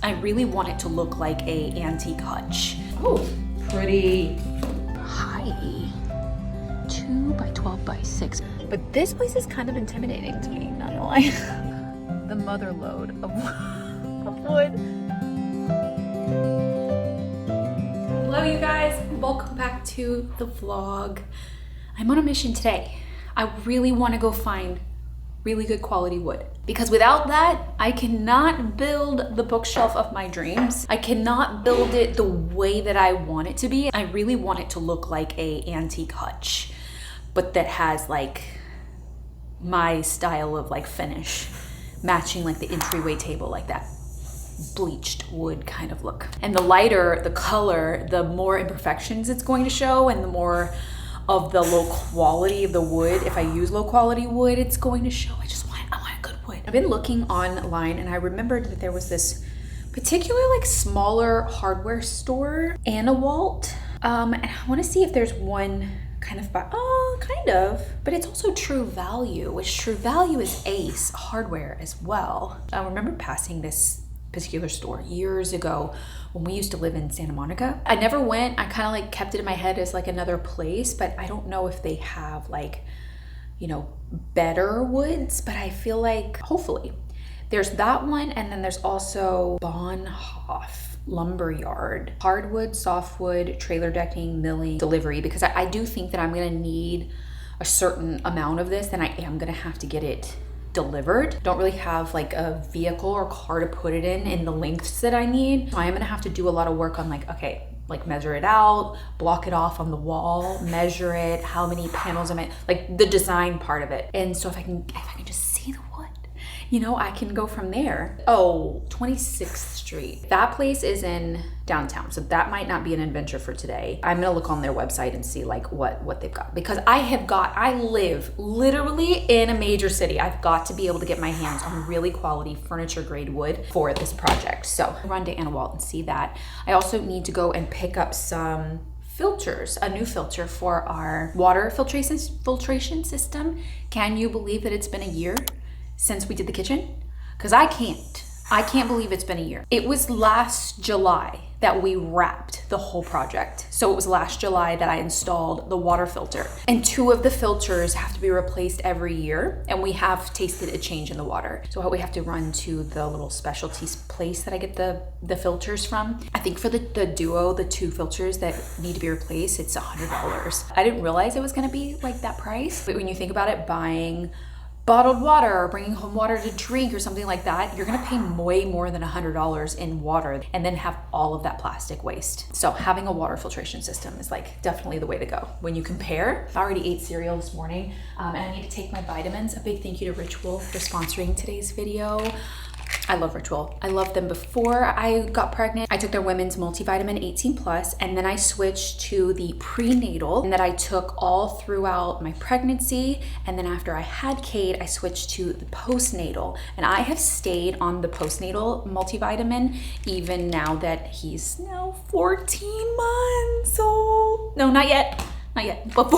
I really want it to look like a antique hutch. Oh, pretty. Hi. 2 by 12 by 6. But this place is kind of intimidating to me, not gonna lie. The mother load of wood. Hello you guys, welcome back to the vlog. I'm on a mission today. I really want to go find really good quality wood, because without that I cannot build the bookshelf of my dreams. I cannot build it the way that I want it to be. I really want it to look like a antique hutch, but that has like my style of like finish, matching like the entryway table, like that bleached wood kind of look. And the lighter the color, the more imperfections it's going to show, and the more of the low quality of the wood. If I use low quality wood, it's going to show. I want good wood. I've been looking online and I remembered that there was this particular like smaller hardware store, Anawalt. And I want to see if there's one kind of but it's also True Value, which True Value is Ace hardware as well. I remember passing this particular store years ago when we used to live in Santa Monica. I never went. I kind of like kept it in my head as like another place, but I don't know if they have like, you know, better woods, but I feel like hopefully there's that one. And then there's also Bonhoff Lumberyard, hardwood, softwood, trailer decking, milling, delivery, because I do think that I'm gonna need a certain amount of this, and I am gonna have to get it delivered. Don't really have like a vehicle or car to put it in the lengths that I need. So I am gonna have to do a lot of work on like, okay, like measure it out, block it off on the wall, measure it, how many panels am I, like the design part of it. And so if I can just see the wood, you know, I can go from there. Oh, 26th Street. That place is in downtown, so that might not be an adventure for today. I'm gonna look on their website and see like what they've got, because I live literally in a major city. I've got to be able to get my hands on really quality furniture grade wood for this project. So I'll run to Anawalt and see that. I also need to go and pick up some filters, a new filter for our water filtration system. Can you believe that it's been a year since we did the kitchen? Because I can't believe it's been a year. It was last July that we wrapped the whole project. So it was last July that I installed the water filter, and 2 of the filters have to be replaced every year, and we have tasted a change in the water. So we have to run to the little specialty place that I get the filters from. I think for the duo, the 2 filters that need to be replaced, it's $100. I didn't realize it was gonna be like that price, but when you think about it, buying bottled water or bringing home water to drink or something like that, you're gonna pay way more than $100 in water and then have all of that plastic waste. So having a water filtration system is like definitely the way to go. When you compare, I already ate cereal this morning and I need to take my vitamins. A big thank you to Ritual for sponsoring today's video. I love Ritual. I loved them before I got pregnant. I took their women's multivitamin 18+, and then I switched to the prenatal, and that I took all throughout my pregnancy. And then after I had Kate, I switched to the postnatal, and I have stayed on the postnatal multivitamin even now that he's now 14 months old. No, not yet, but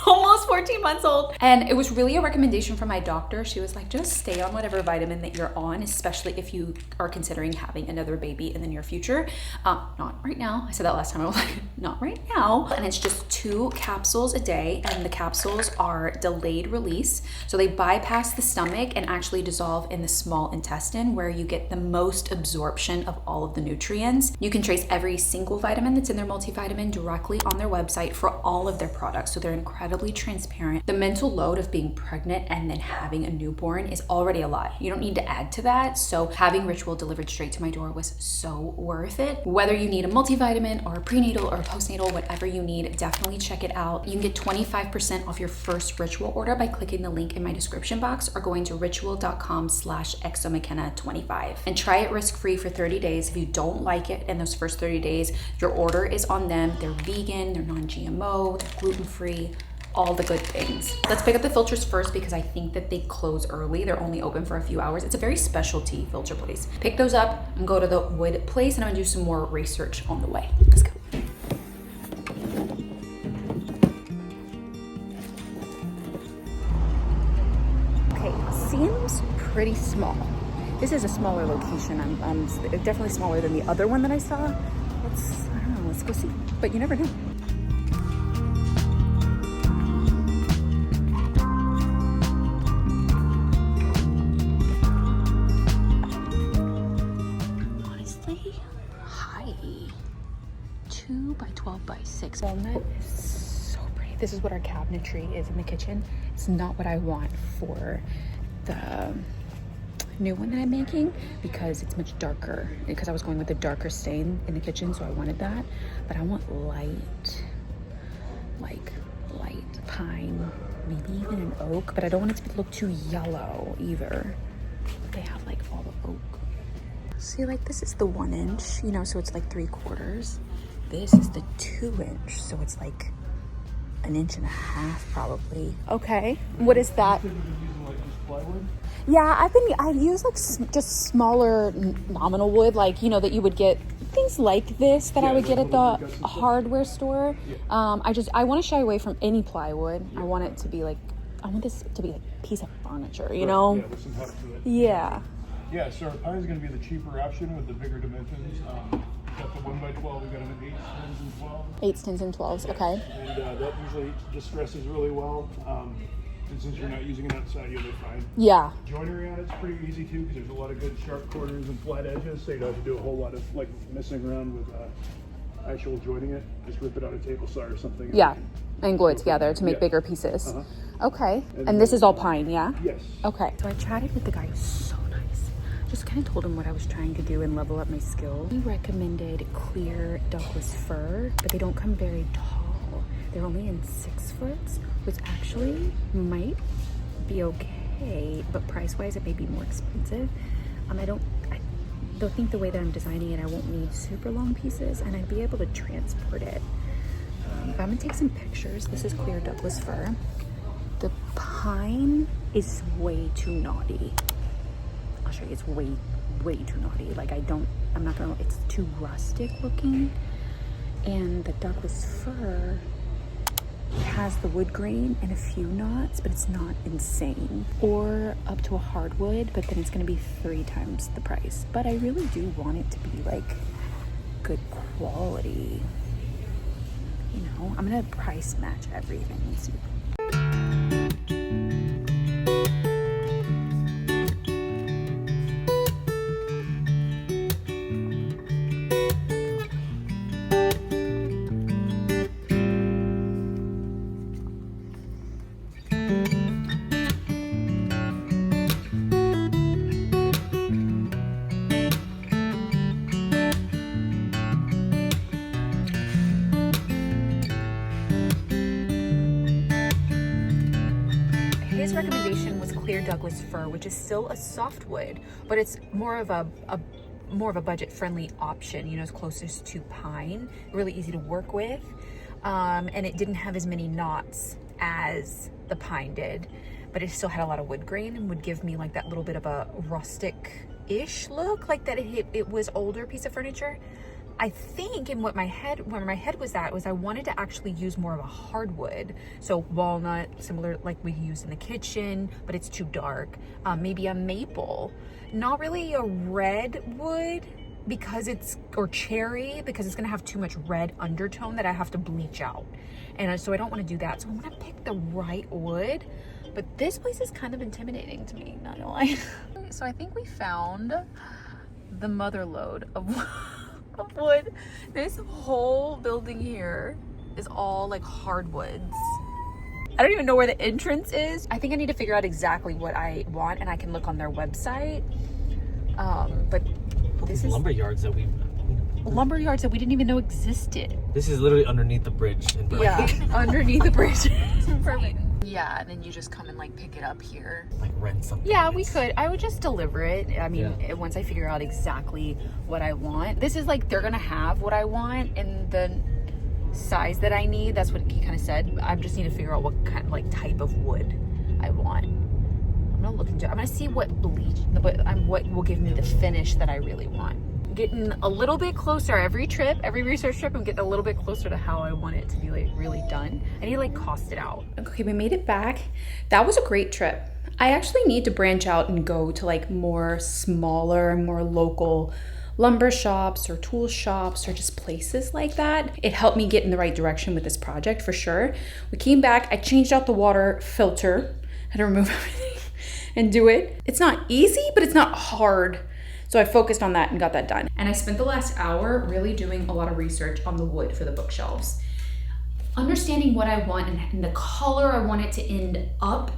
almost 14 months old. And it was really a recommendation from my doctor. She was like, just stay on whatever vitamin that you're on, especially if you are considering having another baby in the near future. Not right now. I said that last time. I was like, not right now. And it's just 2 capsules a day, and the capsules are delayed release. So they bypass the stomach and actually dissolve in the small intestine, where you get the most absorption of all of the nutrients. You can trace every single vitamin that's in their multivitamin directly on their website for all of their products, so they're incredibly transparent. The mental load of being pregnant and then having a newborn is already a lot. You don't need to add to that, so having Ritual delivered straight to my door was so worth it. Whether you need a multivitamin or a prenatal or a postnatal, whatever you need, definitely check it out. You can get 25% off your first Ritual order by clicking the link in my description box or going to ritual.com/XO MaCenna25 and try it risk-free for 30 days. If you don't like it in those first 30 days, your order is on them. They're vegan, they're non-GMO, they're gluten-free, all the good things. Let's pick up the filters first, because I think that they close early. They're only open for a few hours. It's a very specialty filter place. Pick those up and go to the wood place, and I'm gonna do some more research on the way. Let's go. Okay, seems pretty small. This is a smaller location. I'm definitely smaller than the other one that I saw. I don't know, let's go see. But you never know. Honestly, hi. 2 by 12 by 6. Walnut is so pretty. This is what our cabinetry is in the kitchen. It's not what I want for the new one that I'm making because it's much darker, because I was going with a darker stain in the kitchen, so I wanted that. But I want light, like light pine, maybe even an oak, but I don't want it to look too yellow either. They have like all the oak. See, like this is the 1 inch, you know, so it's like 3/4. This is the 2 inch, so it's like 1.5 inches probably. Okay, what is that? Yeah, I've used like just smaller nominal wood, like, you know, that you would get things like this that I would get at the hardware store. I want to shy away from any plywood. I want it to be like, I want this to be like a piece of furniture, you know? Yeah, there's some heft to it. Yeah. Yeah, so our pine is going to be the cheaper option with the bigger dimensions. Got the 1 by 12, we got them in 8s, 10s, and 12s. 8s, 10s, and 12s, okay. And that usually distresses really well. And since you're not using it outside, you'll be fine. Yeah. Joinery on it's pretty easy too, because there's a lot of good sharp corners and flat edges, so you don't have to do a whole lot of like messing around with actual joining it. Just rip it out of table saw or something. Yeah, and glue it together to make bigger pieces. Okay, and this is all pine, yeah? Yes. Okay. So I chatted with the guy who's so nice. Just kind of told him what I was trying to do and level up my skills. He recommended clear Douglas fir, but they don't come very tall. They're only in 6 foot, which actually might be okay, but price-wise it may be more expensive. I don't think the way that I'm designing it, I won't need super long pieces, and I'd be able to transport it. But I'm gonna take some pictures. This is clear Douglas fir. The pine is way too naughty. I'll show you, it's way too naughty. Like it's too rustic looking. And the Douglas fir has the wood grain and a few knots, but it's not insane. Or up to a hardwood, but then it's gonna be 3 times the price. But I really do want it to be like good quality. You know, I'm gonna price match everything and see. His recommendation was clear Douglas fir, which is still a softwood, but it's more of a budget-friendly option. You know, it's closest to pine, really easy to work with, and it didn't have as many knots as the pine did, but it still had a lot of wood grain and would give me like that little bit of a rustic-ish look, like that it was older piece of furniture. I think in where my head was at was I wanted to actually use more of a hardwood. So walnut, similar like we use in the kitchen, but it's too dark. Maybe a maple, not really a redwood or cherry, because it's gonna have too much red undertone that I have to bleach out. And so I don't wanna do that. So I'm gonna pick the right wood, but this place is kind of intimidating to me, not gonna lie. So I think we found the mother lode of wood. This whole building here is all like hardwoods. I don't even know where the entrance is. I think I need to figure out exactly what I want, and I can look on their website. But this is lumber yards that we didn't even know existed. This is literally underneath the bridge in Berkeley. Yeah, underneath the bridge. Perfect. Yeah, and then you just come and like pick it up here. Like rent something. Yeah, we could. I would just deliver it. I mean, once I figure out exactly what I want. This is like, they're gonna have what I want in the size that I need. That's what he kind of said. I just need to figure out what kind of like type of wood I want. I'm gonna look into it. I'm gonna see what what will give me the finish that I really want. Getting a little bit closer every research trip. I'm getting a little bit closer to how I want it to be like really done. I need to like cost it out. Okay, we made it back. That was a great trip. I actually need to branch out and go to like more smaller, more local lumber shops or tool shops or just places like that. It helped me get in the right direction with this project for sure. We came back, I changed out the water filter, had to remove everything and do it. It's not easy, but it's not hard. So I focused on that and got that done. And I spent the last hour really doing a lot of research on the wood for the bookshelves. Understanding what I want and the color I want it to end up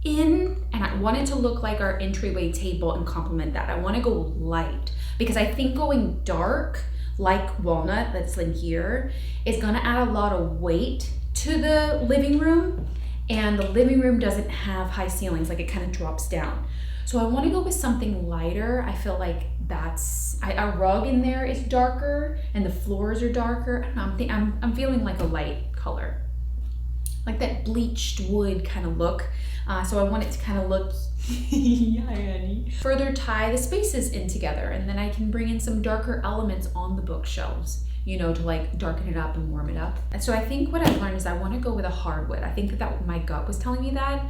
in, and I want it to look like our entryway table and complement that. I want to go light because I think going dark like walnut that's in here is gonna add a lot of weight to the living room, and the living room doesn't have high ceilings, like it kind of drops down. So I want to go with something lighter. I feel like our rug in there is darker and the floors are darker. I don't know, I'm feeling like a light color, like that bleached wood kind of look. So I want it to kind of look, yeah, honey. Further tie the spaces in together, and then I can bring in some darker elements on the bookshelves, you know, to like darken it up and warm it up. And so I think what I've learned is I want to go with a hardwood. I think that my gut was telling me that.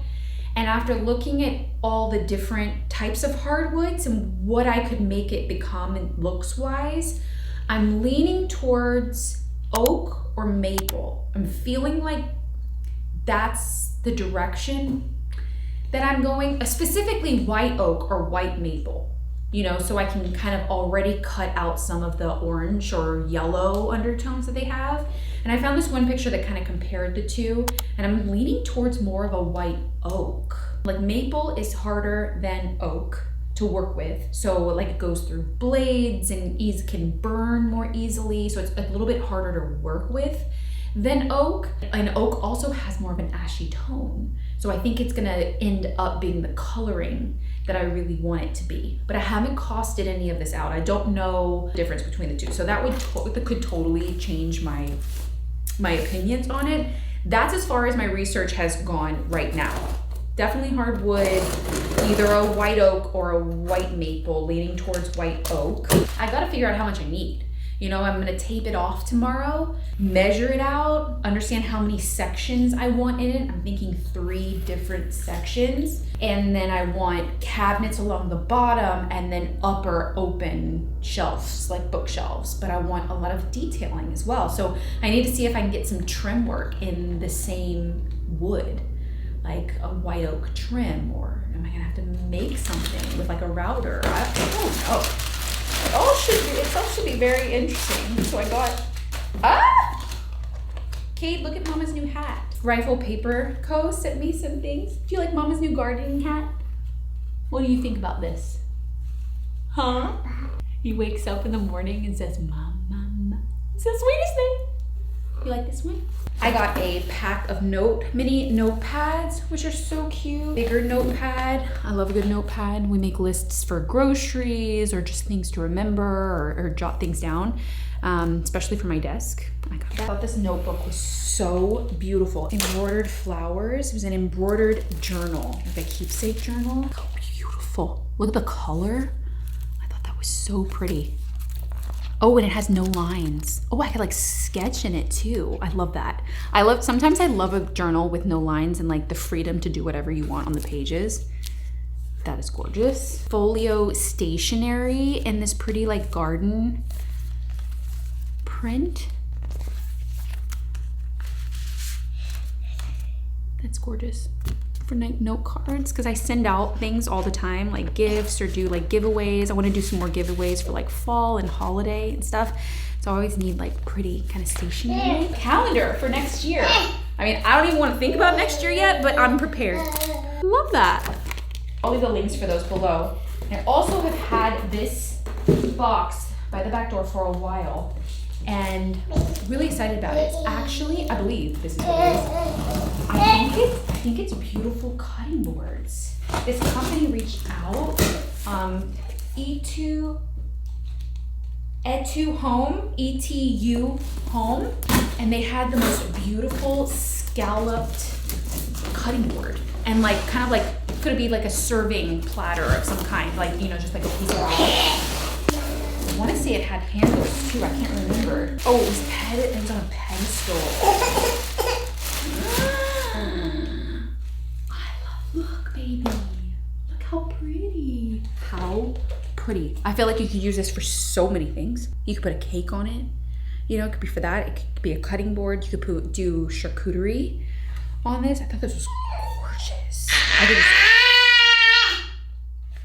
And after looking at all the different types of hardwoods and what I could make it become and looks wise, I'm leaning towards oak or maple. I'm feeling like that's the direction that I'm going, specifically white oak or white maple, you know, so I can kind of already cut out some of the orange or yellow undertones that they have. And I found this one picture that kind of compared the two, and I'm leaning towards more of a white oak. Like maple is harder than oak to work with. So like it goes through blades and can burn more easily. So it's a little bit harder to work with than oak. And oak also has more of an ashy tone. So I think it's gonna end up being the coloring that I really want it to be. But I haven't costed any of this out. I don't know the difference between the two. So that could totally change my opinions on it. That's as far as my research has gone right now. Definitely hardwood, either a white oak or a white maple, leaning towards white oak. I gotta figure out how much I need. You know, I'm gonna tape it off tomorrow, measure it out, understand how many sections I want in it. I'm thinking 3 different sections. And then I want cabinets along the bottom and then upper open shelves, like bookshelves. But I want a lot of detailing as well. So I need to see if I can get some trim work in the same wood, like a white oak trim, or am I gonna have to make something with like a router? I don't know. It all should be very interesting. So I got, Kate, look at Mama's new hat. Rifle Paper Co. sent me some things. Do you like Mama's new gardening hat? What do you think about this? Huh? He wakes up in the morning and says, Mama. It's the sweetest thing. You like this one? I got a pack of mini notepads, which are so cute. Bigger notepad. I love a good notepad. We make lists for groceries or just things to remember or jot things down, especially for my desk. I got that. I thought this notebook was so beautiful. Embroidered flowers. It was an embroidered journal, like a keepsake journal. How beautiful. Look at the color. I thought that was so pretty. Oh, and it has no lines. Oh, I could like sketch in it too. I love that. Sometimes I love a journal with no lines and like the freedom to do whatever you want on the pages. That is gorgeous. Folio stationery in this pretty like garden print. That's gorgeous. For note cards, because I send out things all the time, like gifts or do like giveaways. I want to do some more giveaways for like fall and holiday and stuff. So I always need like pretty kind of stationery. Calendar for next year. I mean, I don't even want to think about next year yet, but I'm prepared. I love that. I'll leave the links for those below. I also have had this box by the back door for a while and really excited about it. It's actually, I believe this is what it is. I think it's beautiful cutting boards. This company reached out, E2 Home, ETU Home, and they had the most beautiful scalloped cutting board. And like, kind of like, could it be like a serving platter of some kind, like, you know, just like a piece of I want to say it had handles too, I can't remember. Oh, it was on a pedestal. Look, baby. pretty. I feel like you could use this for so many things. You could put a cake on it. You know, it could be for that. It could be a cutting board. You could do charcuterie on this. I thought this was gorgeous. I think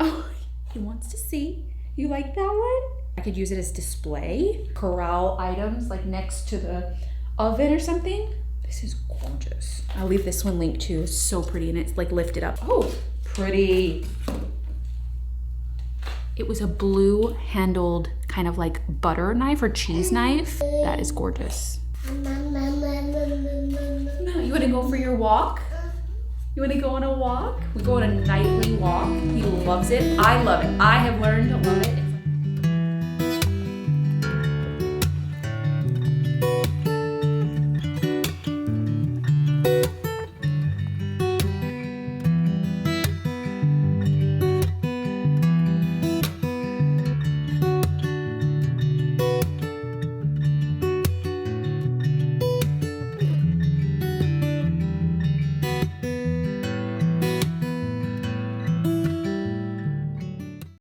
oh, he wants to see. You like that one? I could use it as display. Corral items like next to the oven or something. This is gorgeous. I'll leave this one linked too. It's so pretty and it's like lifted up. Oh, pretty. It was a blue handled kind of like butter knife or cheese knife. That is gorgeous. You wanna go for your walk? You wanna go on a walk? We go on a nightly walk. He loves it. I love it. I have learned to love it.